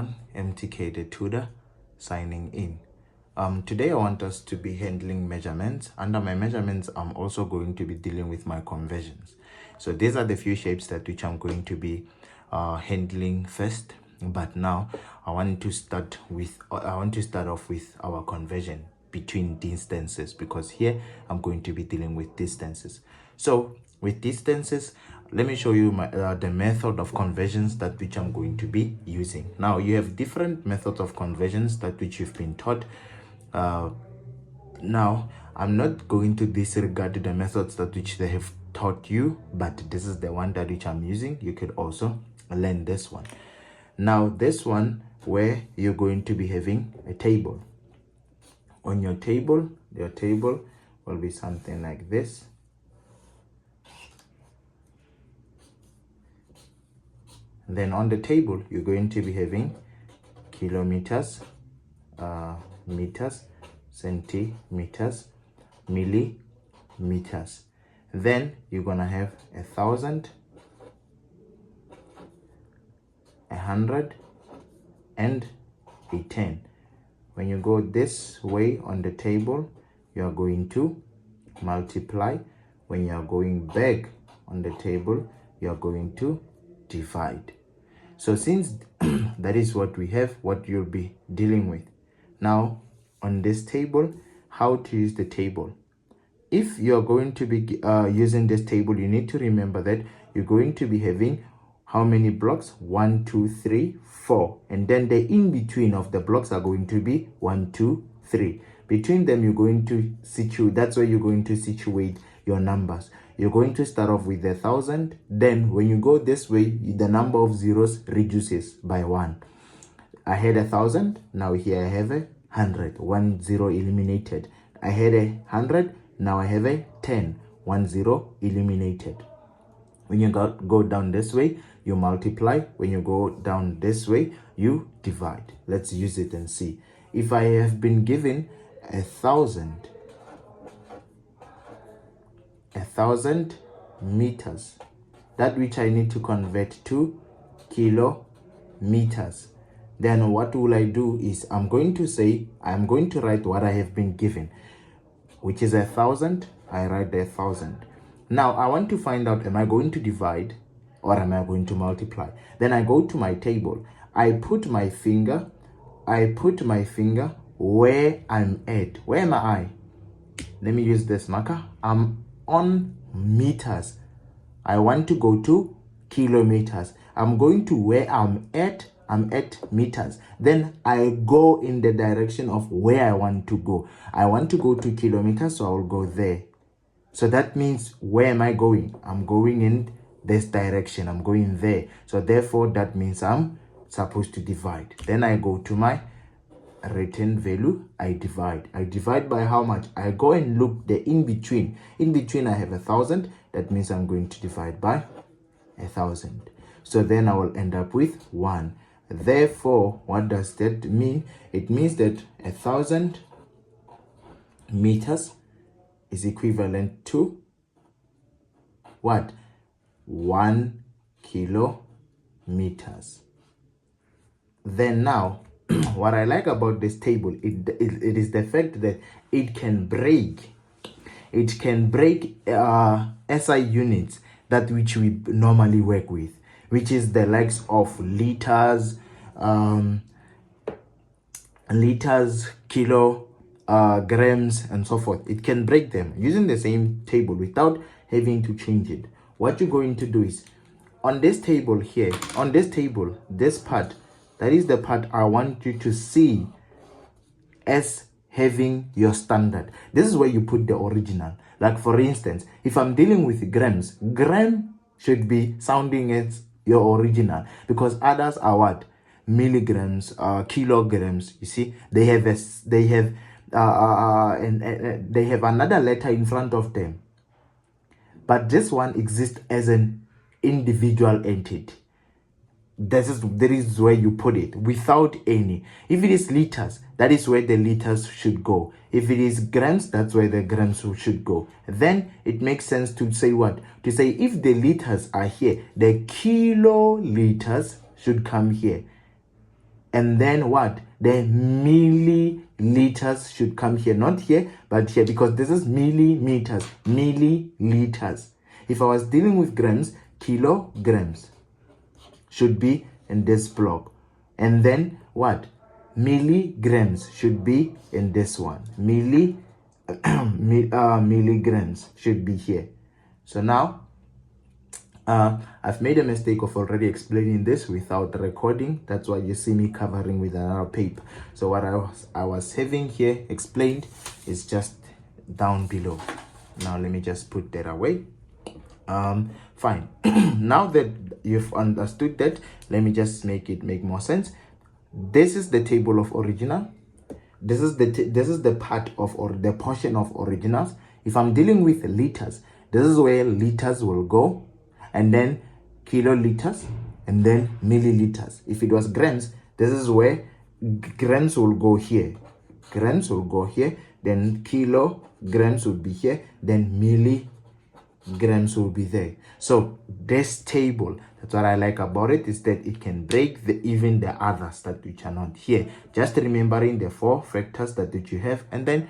everyone, MTK the Tutor signing in. Today I want us to be handling measurements. Under my measurements, I'm also going to be dealing with my conversions. So these are the few shapes that which I'm going to be handling first. But now I want to start off with our conversion between distances, because here I'm going to be dealing with distances. So with distances, let me show you the method of conversions that which I'm going to be using. Now you have different methods of conversions that which you've been taught. Now I'm not going to disregard the methods that which they have taught you, but this is the one that which I'm using. You could also learn this one. Now this one, where you're going to be having a table. On your table will be something like this. Then on the table, you're going to be having kilometers, meters, centimeters, millimeters. Then you're gonna have 1,000, 100, and a 10. When you go this way on the table, you are going to multiply. When you are going back on the table, you are going to divide. So since that is what we have, what you'll be dealing with. Now on this table, how to use the table. If you're going to be using this table, you need to remember that you're going to be having how many blocks? 1, 2, 3, 4. And then the in-between of the blocks are going to be 1, 2, 3. Between them, you're going to situate. That's where you're going to situate your numbers. You're going to start off with 1,000. Then when you go this way, the number of zeros reduces by 1. I had 1,000. Now here I have 100. 1 0 eliminated. I had 100. Now I have 10. 1 0 eliminated. When you go down this way, you multiply. When you go down this way, you divide. Let's use it and see. If I have been given 1,000 meters, that which I need to convert to kilometers, then what will I do is I'm going to write what I have been given, which is 1,000. I write 1,000. Now I want to find out, am I going to divide or am I going to multiply? Then I go to my table. I put my finger where I'm at. Where am I? Let me use this marker. I'm on meters. I want to go to kilometers. I'm going to where I'm at meters. Then I go in the direction of where I want to go. I want to go to kilometers, so I will go there. So that means, where am I going? I'm going in this direction. I'm going there. So therefore, that means I'm supposed to divide. Then I go to my written value. I divide by how much? I go and look the in between. In between, I have 1,000. That means I'm going to divide by 1,000. So then I will end up with 1. Therefore, what does that mean? It means that 1,000 meters is equivalent to what? 1 kilometers. Then now, what I like about this table, it is the fact that it can break SI units that which we normally work with, which is the likes of liters, grams, and so forth. It can break them using the same table without having to change it. What you're going to do is, on this table here, this part, that is the part I want you to see as having your standard. This is where you put the original. Like for instance, if I'm dealing with grams, gram should be sounding as your original, because others are what? Milligrams, kilograms. You see, they have another letter in front of them, but this one exists as an individual entity. That is where you put it without any. If it is liters, that is where the liters should go. If it is grams, that's where the grams should go. Then it makes sense to say what? To say if the liters are here, the kiloliters should come here. And then what? The milliliters should come here, not here, but here, because this is millimeters, milliliters. If I was dealing with grams, kilograms should be in this block. And then what? Milligrams should be in this one. Milligrams should be here. So now I've made a mistake of already explaining this without recording. That's why you see me covering with another paper. So what I was having here explained is just down below. Now let me just put that away. Fine. Now that you've understood that, let me just make more sense. This is the table of original. This is the part of, or the portion of originals. If I'm dealing with liters, this is where liters will go, and then kiloliters, and then milliliters. If it was grams, this is where grams will go here. Grams will go here, then kilograms will be here, then milligrams will be there. So this table, that's what I like about it, is that it can break even the others that which are not here. Just remembering the 4 factors that you have, and then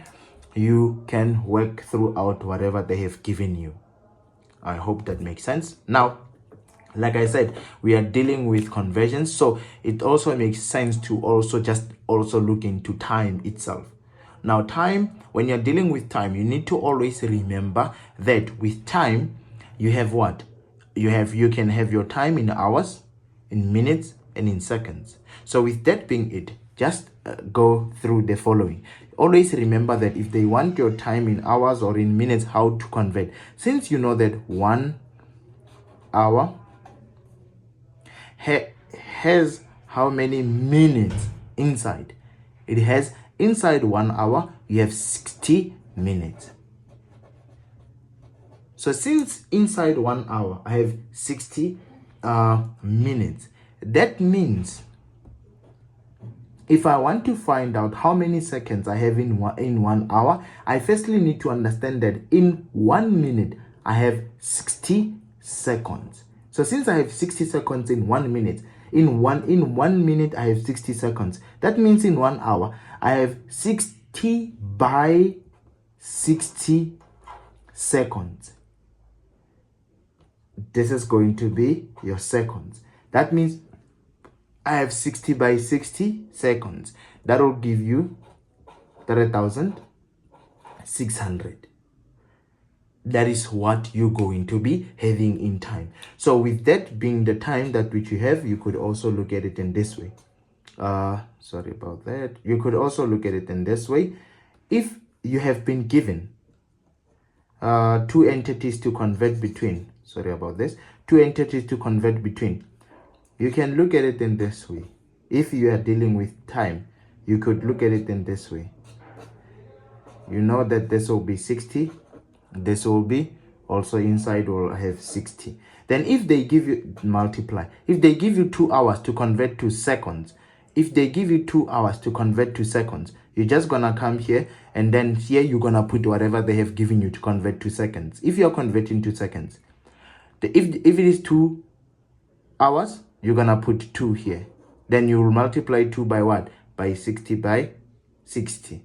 you can work throughout whatever they have given you. I hope that makes sense. Now, like I said, we are dealing with conversions, so it also makes sense to also look into time itself. Now, time, when you're dealing with time, you need to always remember that with time, you have what? You can have your time in hours, in minutes, and in seconds. So with that being it, just go through the following. Always remember that if they want your time in hours or in minutes, how to convert. Since you know that 1 hour has how many minutes inside? It has, inside 1 hour, you have 60 minutes. So since inside 1 hour, I have 60 minutes, that means if I want to find out how many seconds I have in 1 hour, I firstly need to understand that in 1 minute, I have 60 seconds. So since I have 60 seconds in 1 minute, in one minute, I have 60 seconds. That means in 1 hour, I have 60 by 60 seconds. This is going to be your seconds. That means I have 60 by 60 seconds. That will give you 3,600. That is what you're going to be having in time. So with that being the time that which you have, you could also look at it in this way. Sorry about that. You could also look at it in this way. If you have been given 2 entities to convert between, sorry about this, 2 entities to convert between, you can look at it in this way. If you are dealing with time, you could look at it in this way. You know that this will be 60. This will be also inside will have 60. Then if they give you, multiply. If they give you 2 hours to convert to seconds, if they give you 2 hours to convert to seconds, you're just gonna come here, and then here you're gonna put whatever they have given you to convert to seconds. If you're converting to seconds, if it is 2 hours, you're gonna put 2 here. Then you will multiply 2 by what? By 60 by 60.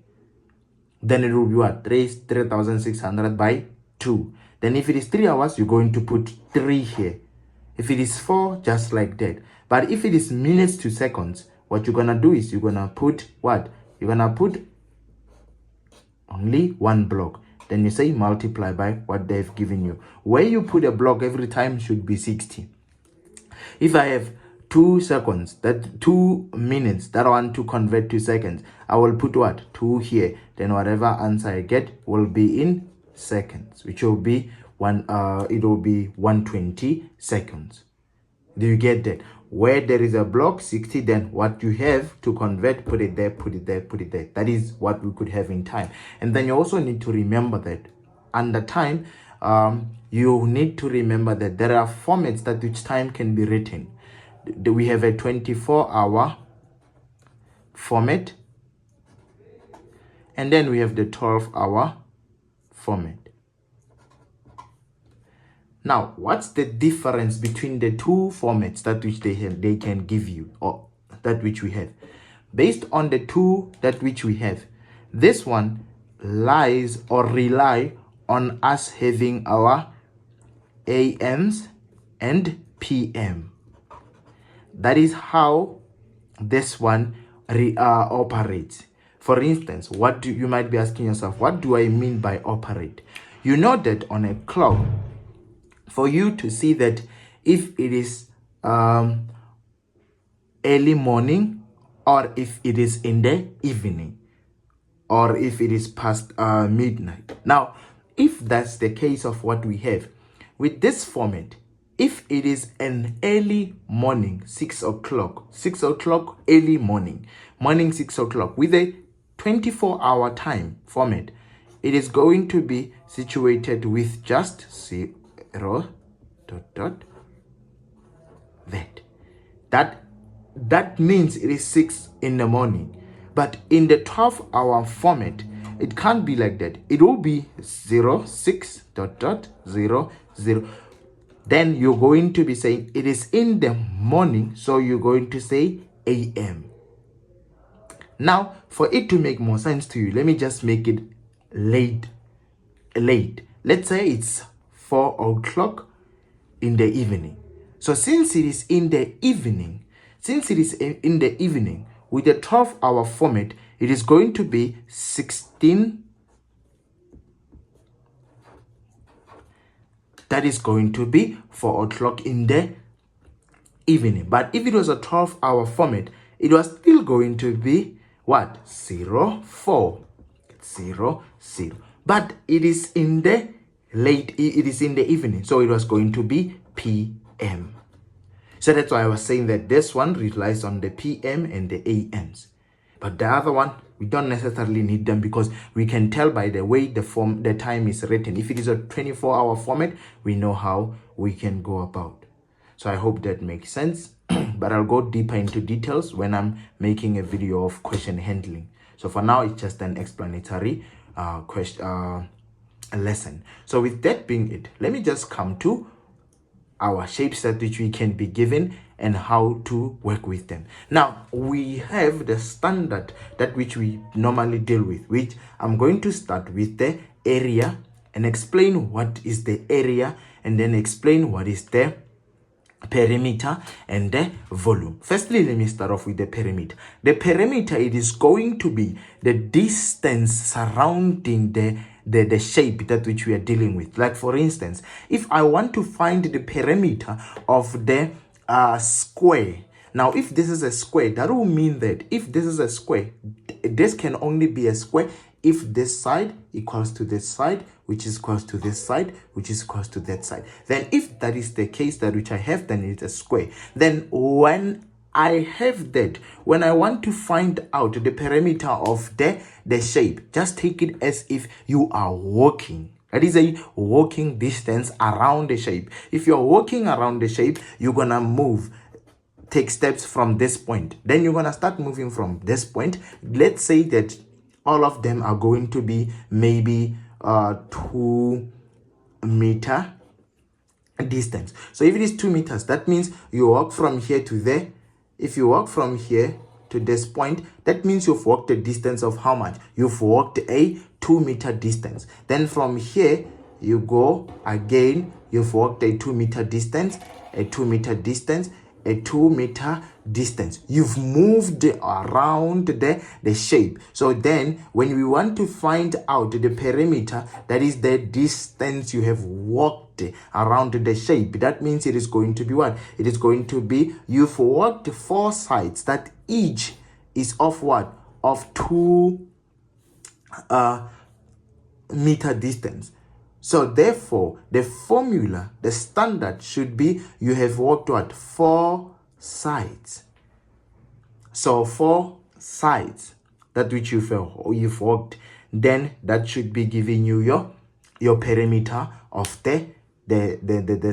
Then it will be what? 3,600 by 2. Then if it is 3 hours, you're going to put 3 here. If it is 4, just like that. But if it is minutes to seconds, what you're gonna do is you're gonna put what? You're gonna put only 1 block. Then you say multiply by what they've given you. Where you put a block every time should be 60. If I have 2 seconds, that 2 minutes that I want to convert to seconds, I will put what? 2 here. Then whatever answer I get will be in seconds, which will be it will be 120 seconds. Do you get that? Where there is a block 60, then what you have to convert, put it there, put it there, put it there. That is what we could have in time. And then you also need to remember that under time, you need to remember that there are formats that which time can be written. We have a 24-hour format, and then we have the 12-hour format. Now, what's the difference between the 2 formats that which they can give you, or that which we have. Based on the 2 that which we have, this one lies or rely on us having our AMs and PM. That is how this one operates. For instance, you might be asking yourself, what do I mean by operate? You know that on a clock, for you to see that if it is early morning, or if it is in the evening, or if it is past midnight. Now, if that's the case of what we have with this format, if it is an early morning, 6 o'clock early morning 6 o'clock with a 24-hour time format, it is going to be situated with just 0 ... that means it is 6 in the morning. But in the 12-hour format, it can't be like that. It will be 0, 6, ... 0, 0. Then you're going to be saying it is in the morning, so you're going to say AM. Now, for it to make more sense to you, let me just make it late. Let's say it's 4 o'clock in the evening. So since it is in the evening, with the 12-hour format, it is going to be 16. That is going to be 4 o'clock in the evening. But if it was a 12-hour format, it was still going to be what? 0, 4, 0, 0. But it is in the evening, so it was going to be PM. So that's why I was saying that this one relies on the PM and the AMs. But the other one, we don't necessarily need them, because we can tell by the way the time is written. If it is a 24-hour format, we know how we can go about. So I hope that makes sense. But I'll go deeper into details when I'm making a video of question handling. So for now, it's just an explanatory lesson. So with that being it, let me just come to our shapes that which we can be given and how to work with them. Now, we have the standard that which we normally deal with, which I'm going to start with the area and explain what is the area, and then explain what is the perimeter and the volume. Firstly, let me start off with the perimeter. The perimeter, it is going to be the distance surrounding the shape that which we are dealing with. Like for instance, if I want to find the perimeter of the square. Now, if this is a square, that will mean that if this is a square, this can only be a square if this side equals to this side, which is equals to this side, which is equals to that side. Then if that is the case that which I have, then it's a square. Then when I have that, when I want to find out the perimeter of the shape, just take it as if you are walking. That is a walking distance around the shape. If you're walking around the shape, you're gonna take steps from this point. Then you're gonna start moving from this point. Let's say that all of them are going to be maybe 2 meter distance. So if it is 2 meters, that means you walk from here to there. If you walk from here to this point, that means you've walked a distance of how much? You've walked a 2 meter distance. Then from here, you go again, you've walked a 2 meter distance, a 2 meter distance, a 2 meter distance. You've moved around the shape. So then when we want to find out the perimeter, that is the distance you have walked around the shape. That means it is going to be what? It is going to be, you've walked 4 sides that each is of what? Of 2 meter distance. So therefore, the formula, the standard should be you have walked what? 4 sides. So 4 sides that which you've walked, then that should be giving you your perimeter of the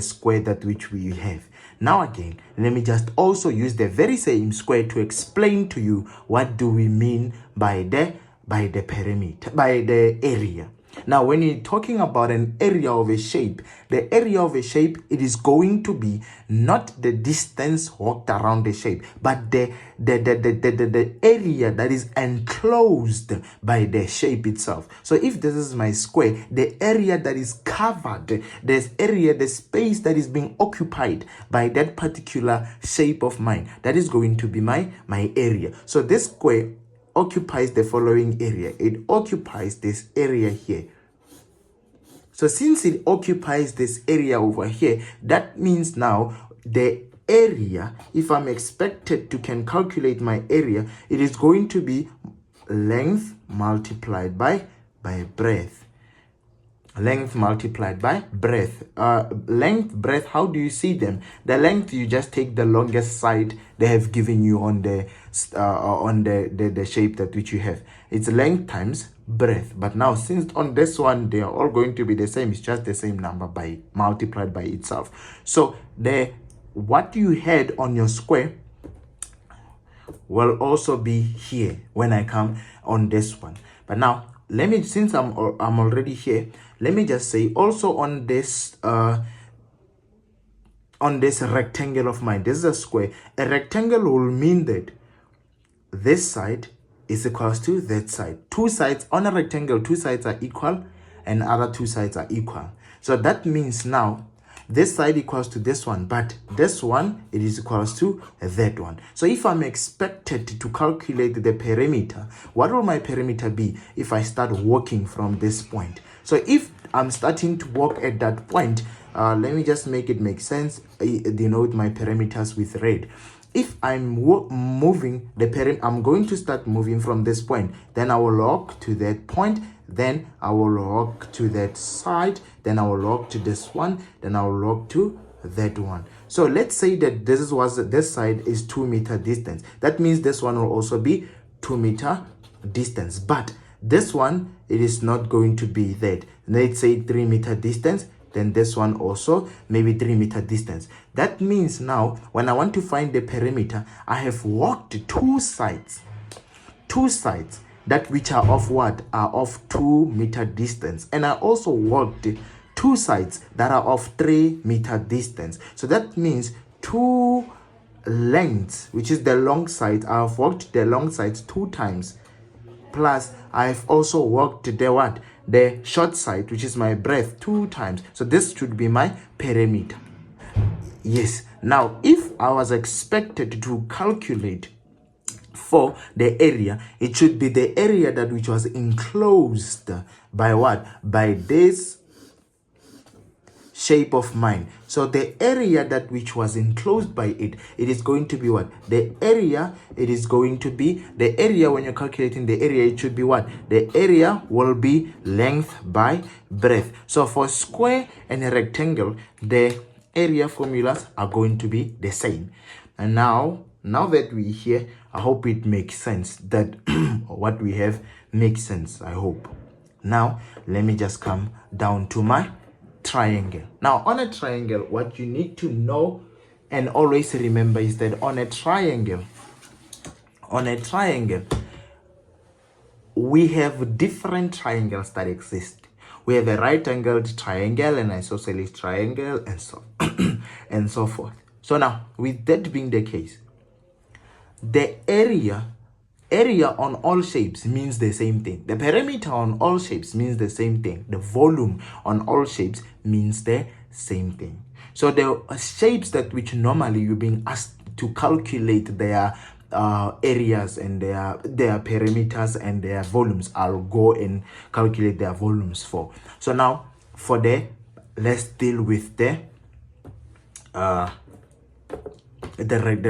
square that which we have. Now again, let me just also use the very same square to explain to you what do we mean by the perimeter, by the area. Now, when you're talking about an area of a shape, the area of a shape, it is going to be not the distance walked around the shape, but the area that is enclosed by the shape itself. So if this is my square, the area that is covered, the space that is being occupied by that particular shape of mine, that is going to be my area. So this square occupies the following area. It occupies this area here. So since it occupies this area over here, that means now the area, if I'm expected to can calculate my area, it is going to be length multiplied by breadth. Length multiplied by breadth. Length, breadth, how do you see them? The length, you just take the longest side they have given you on the shape that which you have. It's length times breadth. But now, since on this one they are all going to be the same, it's just the same number by multiplied by itself. So what you had on your square will also be here when I come on this one. But now, let me, since I'm already here, let me just say also on this rectangle of mine, this is a square. A rectangle will mean that this side is equals to that side. Two sides on a rectangle, two sides are equal and other two sides are equal. So that means now this side equals to this one, but this one, it is equals to that one. So if I'm expected to calculate the perimeter, what will my perimeter be if I start walking from this point? So if I'm starting to walk at that point, let me just make it make sense, denote my perimeters with red. If I'm moving the perimeter, I'm going to start moving from this point. Then I will walk to that point. Then I will walk to that side. Then I will walk to this one. Then I will walk to that one. So let's say that this side is 2 meter distance. That means this one will also be 2 meter distance. But this one, it is not going to be that. Let's say 3 meter distance. Then this one also maybe 3 meter distance. That means now when I want to find the perimeter, I have walked two sides that which are of what? Are of 2 meter distance. And I also walked two sides that are of 3 meter distance. So that means two lengths, which is the long side. I have walked the long sides 2 times. Plus I've also walked the what? The short side, which is my breadth, 2 times. So this should be my perimeter. Yes. Now, if I was expected to calculate for the area, it should be the area that which was enclosed by what? By this shape of mine. So the area that which was enclosed by it is going to be what? The area, it is going to be the area. When you're calculating the area, it should be what? The area will be length by breadth. So for square and a rectangle, the area formulas are going to be the same. And now that we're here, I hope it makes sense, that what we have makes sense, I hope. Now let me just come down to my triangle. Now on a triangle, what you need to know and always remember is that on a triangle, we have different triangles that exist. We have a right-angled triangle, an isosceles triangle, and so and so forth. So now, with that being the case, the area on all shapes means the same thing. The perimeter on all shapes means the same thing. The volume on all shapes means the same thing. So the shapes that which normally you're being asked to calculate their areas and their perimeters and their volumes, I'll go and calculate their volumes for. So now let's deal with the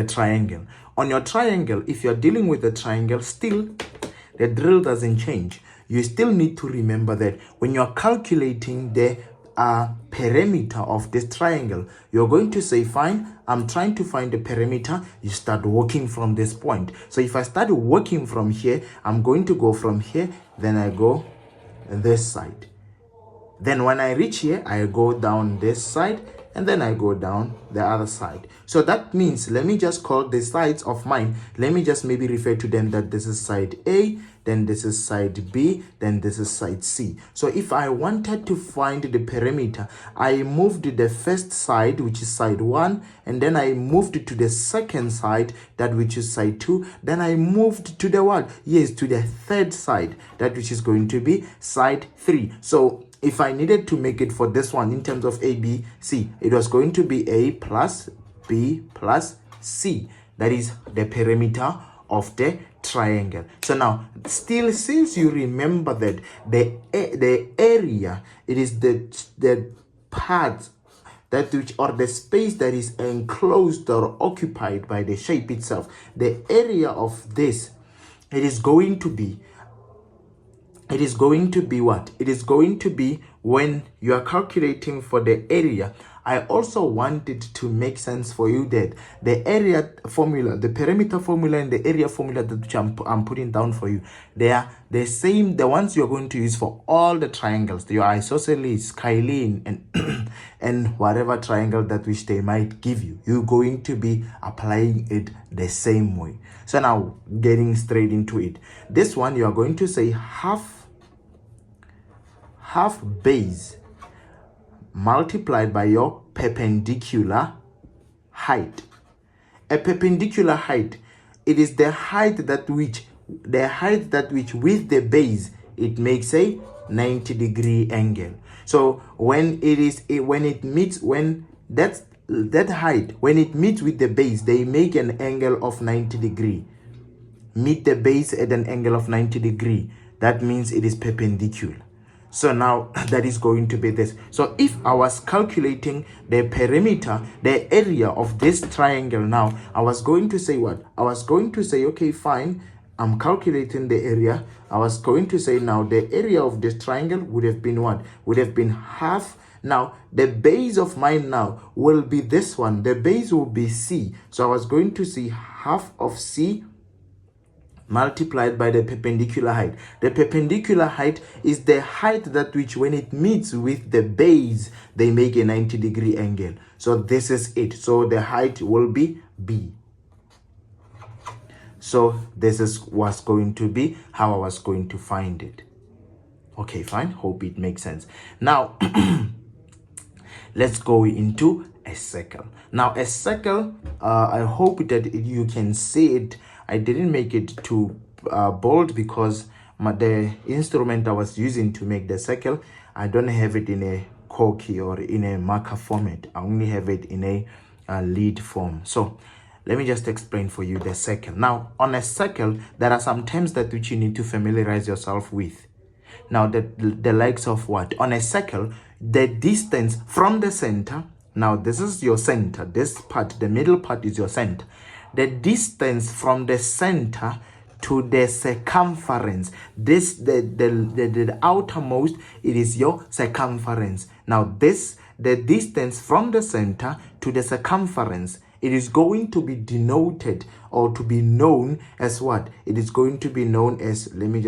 triangle. On your triangle, if you're dealing with the triangle, still the drill doesn't change. You still need to remember that when you're calculating the perimeter of this triangle, you're going to say, fine, I'm trying to find the perimeter. You start walking from this point. So if I start walking from here, I'm going to go from here, then I go this side. Then when I reach here, I go down this side, and then I go down the other side. So that means, let me just call the sides of mine. Let me just maybe refer to them that this is side A, then this is side B, then this is side C. So if I wanted to find the perimeter, I moved the first side, which is side 1, and then I moved to the second side, that which is side 2. Then I moved to the what? Yes, to the third side, that which is going to be side 3. So if I needed to make it for this one in terms of A, B, C, it was going to be A plus B plus C. That is the perimeter of the triangle. So now, still, since you remember that the area, it is the part that which, or the space that is enclosed or occupied by the shape itself, the area of this, it is going to be what? It is going to be, when you are calculating for the area, I also want it to make sense for you that the area formula, the perimeter formula and the area formula that I'm putting down for you, they are the same, the ones you're going to use for all the triangles, your isosceles, scalene, and and whatever triangle that which they might give you. You're going to be applying it the same way. So now, getting straight into it. This one, you are going to say half base multiplied by your perpendicular height. A perpendicular height, it is the height that which with the base it makes a 90-degree angle. So when that height, when it meets with the base, they make an angle of 90 degree. Meet the base at an angle of 90 degree. That means it is perpendicular. So now that is going to be this. So if I was calculating the perimeter, the area of this triangle, now I was going to say what? I was going to say, okay, fine, I'm calculating the area. I was going to say now the area of this triangle would have been what? Would have been half. Now the base of mine now will be this one. The base will be C. So I was going to say half of C multiplied by the perpendicular height. The perpendicular height is the height that which, when it meets with the base, they make a 90-degree angle. So this is it. So the height will be B. So this is what's going to be how I was going to find it. Okay, fine. Hope it makes sense. Now let's go into a circle. Now a circle, I hope that you can see it. I didn't make it too bold because the instrument I was using to make the circle, I don't have it in a corky or in a marker format. I only have it in a lead form. So let me just explain for you the circle. Now on a circle, there are some terms that which you need to familiarize yourself with. Now the likes of what? On a circle, the distance from the center, now this is your center, this part, the middle part is your center. The distance from the center to the circumference, this the outermost, it is your circumference. Now this, the distance from the center to the circumference, it is going to be denoted or to be known as what? It is going to be known as, let me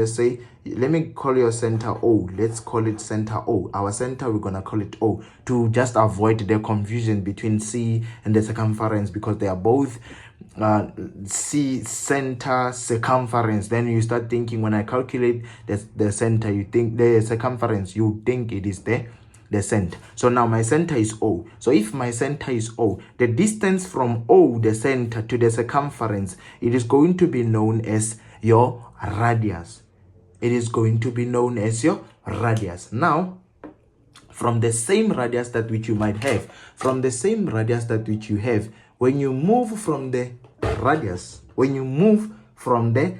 call your center O. Let's call it center O. Our center, we're going to call it O, to just avoid the confusion between C and the circumference, because they are both C, center, circumference. Then you start thinking, when I calculate the center, you think the circumference, you think it is the center. So now my center is O. So if my center is O, the distance from O, the center, to the circumference, it is going to be known as your radius. It is going to be known as your radius. Now, from the same radius that which you might have, when you move from the radius, when you move from the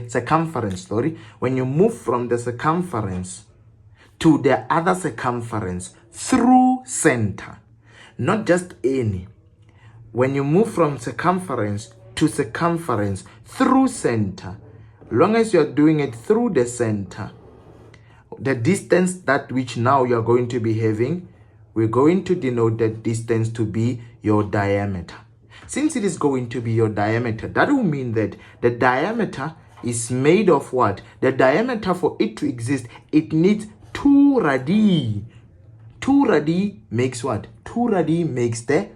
circumference, when you move from the circumference to the other circumference through center, not just any. When you move from circumference to circumference through center, long as you're doing it through the center, the distance that which now you're going to be having, we're going to denote that distance to be your diameter. Since it is going to be your diameter, that will mean that the diameter is made of what? The diameter, for it to exist, it needs 2 radii. 2 radii makes what? 2 radii makes the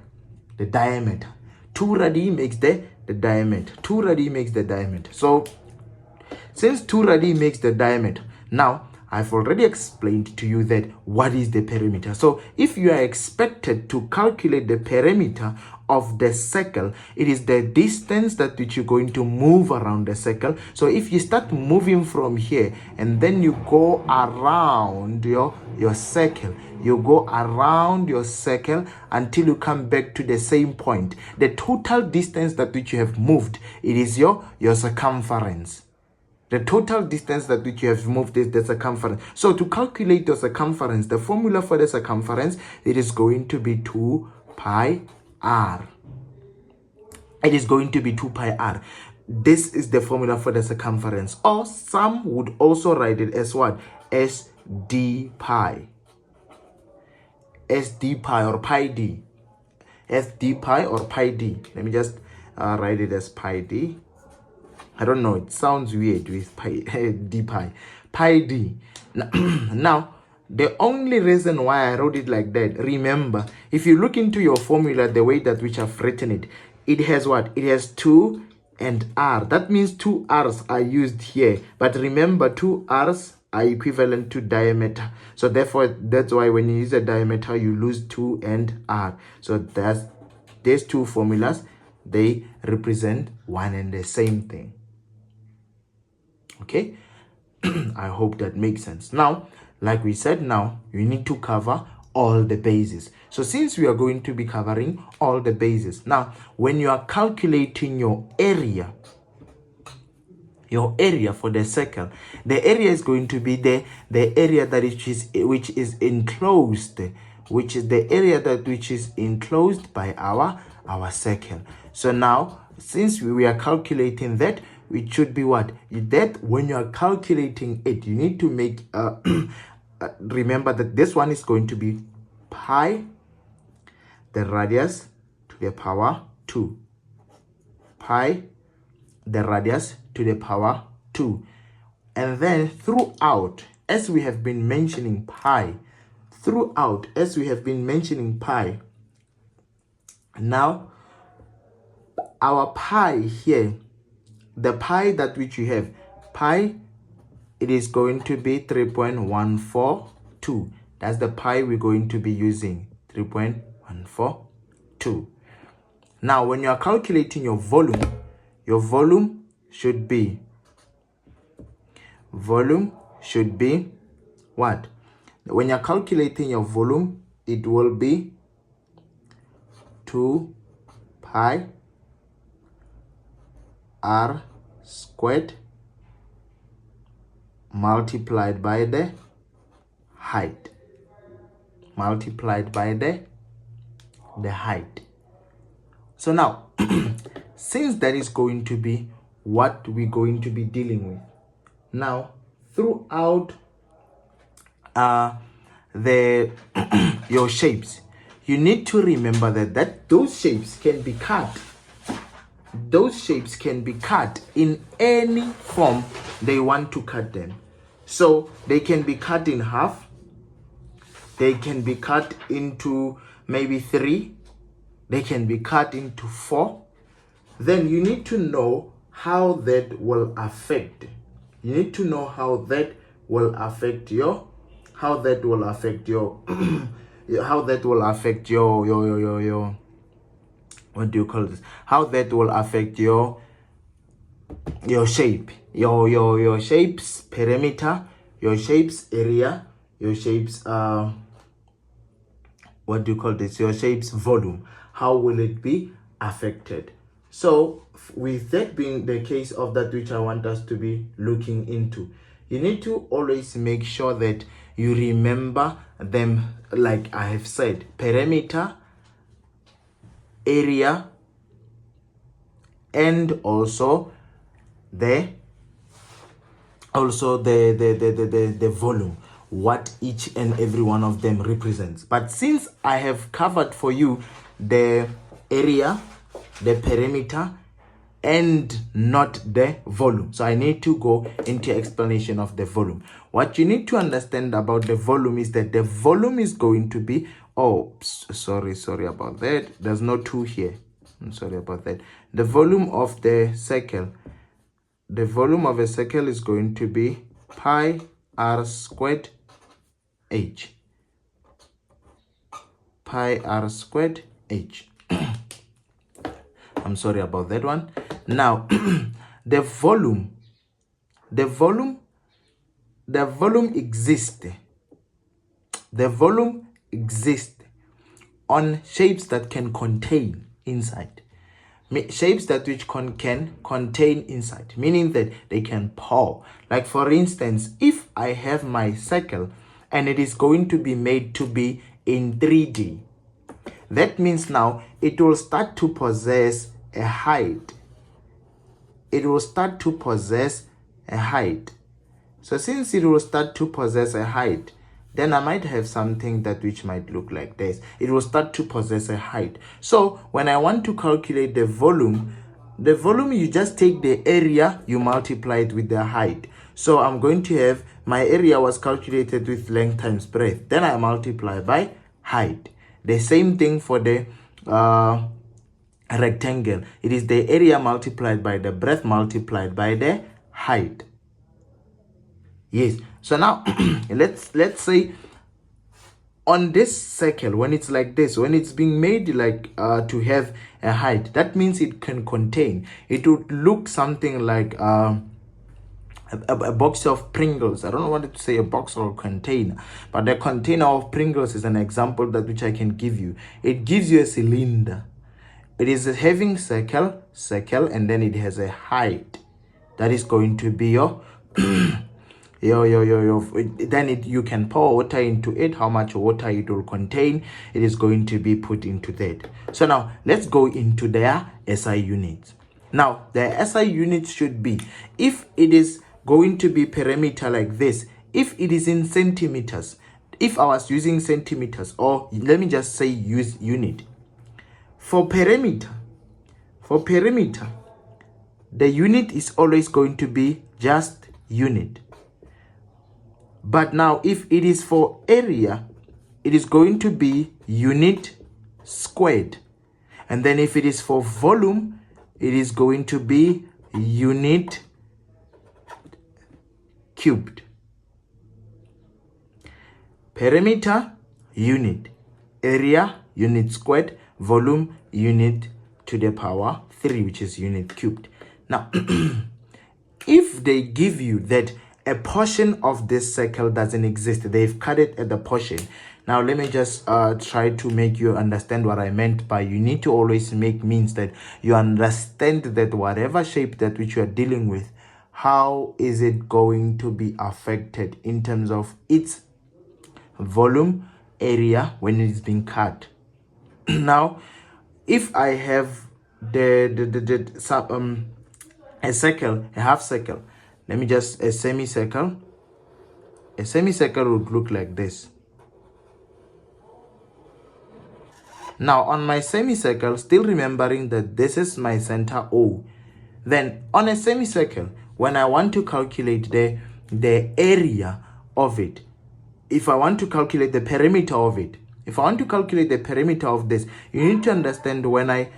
diameter. 2 radii makes the the diameter. 2 radii makes the diameter. So since 2 radii makes the diameter, now I've already explained to you that what is the perimeter. So if you are expected to calculate the perimeter of the circle, it is the distance that which you're going to move around the circle. So if you start moving from here and then you go around your circle, you go around your circle until you come back to the same point, the total distance that which you have moved, it is your circumference. The total distance that which you have moved is the circumference. So to calculate the circumference, the formula for the circumference, it is going to be 2 pi r. It is going to be 2 pi r. This is the formula for the circumference. Or some would also write it as what? As d pi. As d pi or pi d. As d pi or pi d. Let me just write it as pi d. I don't know, it sounds weird with pi, d pi. Pi d. Now, the only reason why I wrote it like that, remember, if you look into your formula, the way that which I've written it, it has what? It has 2 and r. That means 2 r's are used here. But remember, 2 r's are equivalent to diameter. So therefore, that's why when you use a diameter, you lose 2 and r. So that's these two formulas, they represent one and the same thing. Okay, I hope that makes sense. Now, like we said, now you need to cover all the bases. So since we are going to be covering all the bases, now when you are calculating your area for the circle, the area is going to be the area that which is enclosed, which is the area that which is enclosed by our circle. So now, since we are calculating that, it should be what? That when you are calculating it, you need to make remember that this one is going to be pi, the radius to the power 2. Pi, the radius to the power 2. And then throughout, as we have been mentioning pi, now our pi here, the pi that which you have, pi, it is going to be 3.142. That's the pi we're going to be using, 3.142. Now, when you are calculating your volume should be what? When you're calculating your volume, it will be 2 pi r squared multiplied by the height. So now, since that is going to be what we're going to be dealing with, now throughout your shapes, you need to remember that those shapes can be cut. Those shapes can be cut in any form they want to cut them. So they can be cut in half. They can be cut into maybe 3. They can be cut into 4. Then you need to know how that will affect. You need to know how that will affect your how that will affect your what do you call this? How that will affect your shape, your shapes perimeter, your shapes area, your shapes what do you call this? Your shapes volume. How will it be affected? So with that being the case of that which I want us to be looking into, you need to always make sure that you remember them, like I have said, perimeter, area, and also the volume, what each and every one of them represents. But since I have covered for you the area, the perimeter, and not the volume, so I need to go into explanation of the volume. What you need to understand about the volume is that the volume is going to be, sorry about that, there's no 2 here. I'm sorry about that. The volume of the circle, the volume of a circle is going to be pi r squared h. Pi r squared h. I'm sorry about that one. Now, the volume exists. The volume exists on shapes that can contain inside. Shapes that which can contain inside, meaning that they can pour. Like for instance, if I have my circle and it is going to be made to be in 3D, that means now it will start to possess a height. It will start to possess a height. So since it will start to possess a height, then I might have something that which might look like this. It will start to possess a height. So when I want to calculate the volume, you just take the area, you multiply it with the height. So I'm going to have my area was calculated with length times breadth. Then I multiply by height. The same thing for the rectangle. It is the area multiplied by the breadth multiplied by the height. Yes. So now let's say on this circle, when it's like this, when it's being made like to have a height, that means it can contain. It would look something like a box of Pringles. I don't know what to say, a box or a container, but the container of Pringles is an example that which I can give you. It gives you a cylinder. It is having circle, and then it has a height. That is going to be your then you can pour water into it. How much water it will contain, it is going to be put into that. So now let's go into their SI units. Now the SI units should be, if it is going to be perimeter like this, if it is in centimeters, if I was using centimeters, or let me just say use unit. For perimeter, the unit is always going to be just unit. But now if it is for area, it is going to be unit squared. And then if it is for volume, it is going to be unit cubed. Perimeter, unit. Area, unit squared. Volume, unit to the power 3, which is unit cubed. Now, if they give you that a portion of this circle doesn't exist, they've cut it at the portion. Now let me just try to make you understand what I meant by you need to always make means that you understand that whatever shape that which you are dealing with, how is it going to be affected in terms of its volume, area when it is being cut. Now if I have a circle, a half circle, let me just a semicircle. A semicircle would look like this. Now on my semicircle, still remembering that this is my center O, then on a semicircle, when I want to calculate the area of it, if I want to calculate the perimeter of it, if I want to calculate the perimeter of this, you need to understand when I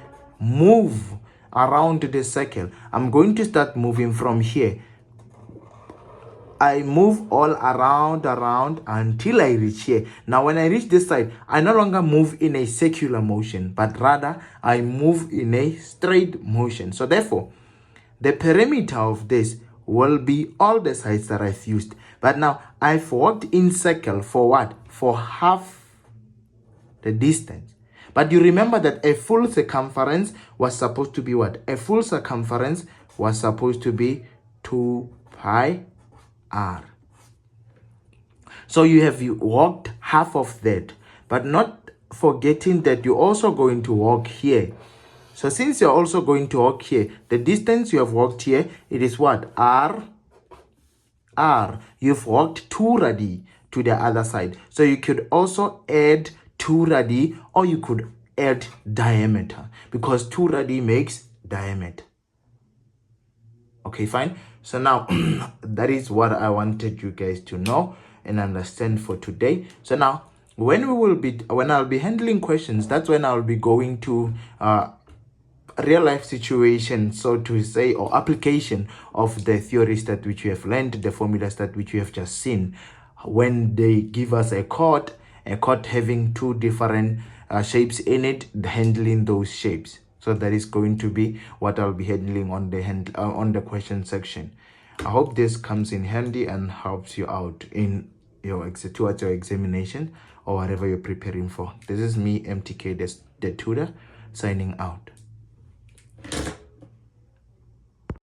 move around the circle, I'm going to start moving from here. I move all around until I reach here. Now when I reach this side, I no longer move in a circular motion, but rather I move in a straight motion. So therefore, the perimeter of this will be all the sides that I've used. But now I've walked in circle for what? For half the distance. But you remember that a full circumference was supposed to be what? A full circumference was supposed to be 2 pi r. So you walked half of that, but not forgetting that you're also going to walk here. So since you're also going to walk here, the distance you have walked here, it is what? R. You've walked 2 radii to the other side. So you could also add 2 radii, or you could add diameter, because 2 radii makes diameter. Okay, fine. So now that is what I wanted you guys to know and understand for today. So now when I'll be handling questions, that's when I'll be going to real life situation, so to say, or application of the theories that which we have learned, the formulas that which we have just seen. When they give us a chord having two different shapes in it, handling those shapes. So that is going to be what I'll be handling on the question section. I hope this comes in handy and helps you out in your towards your examination or whatever you're preparing for. This is me, MTK, the tutor, signing out.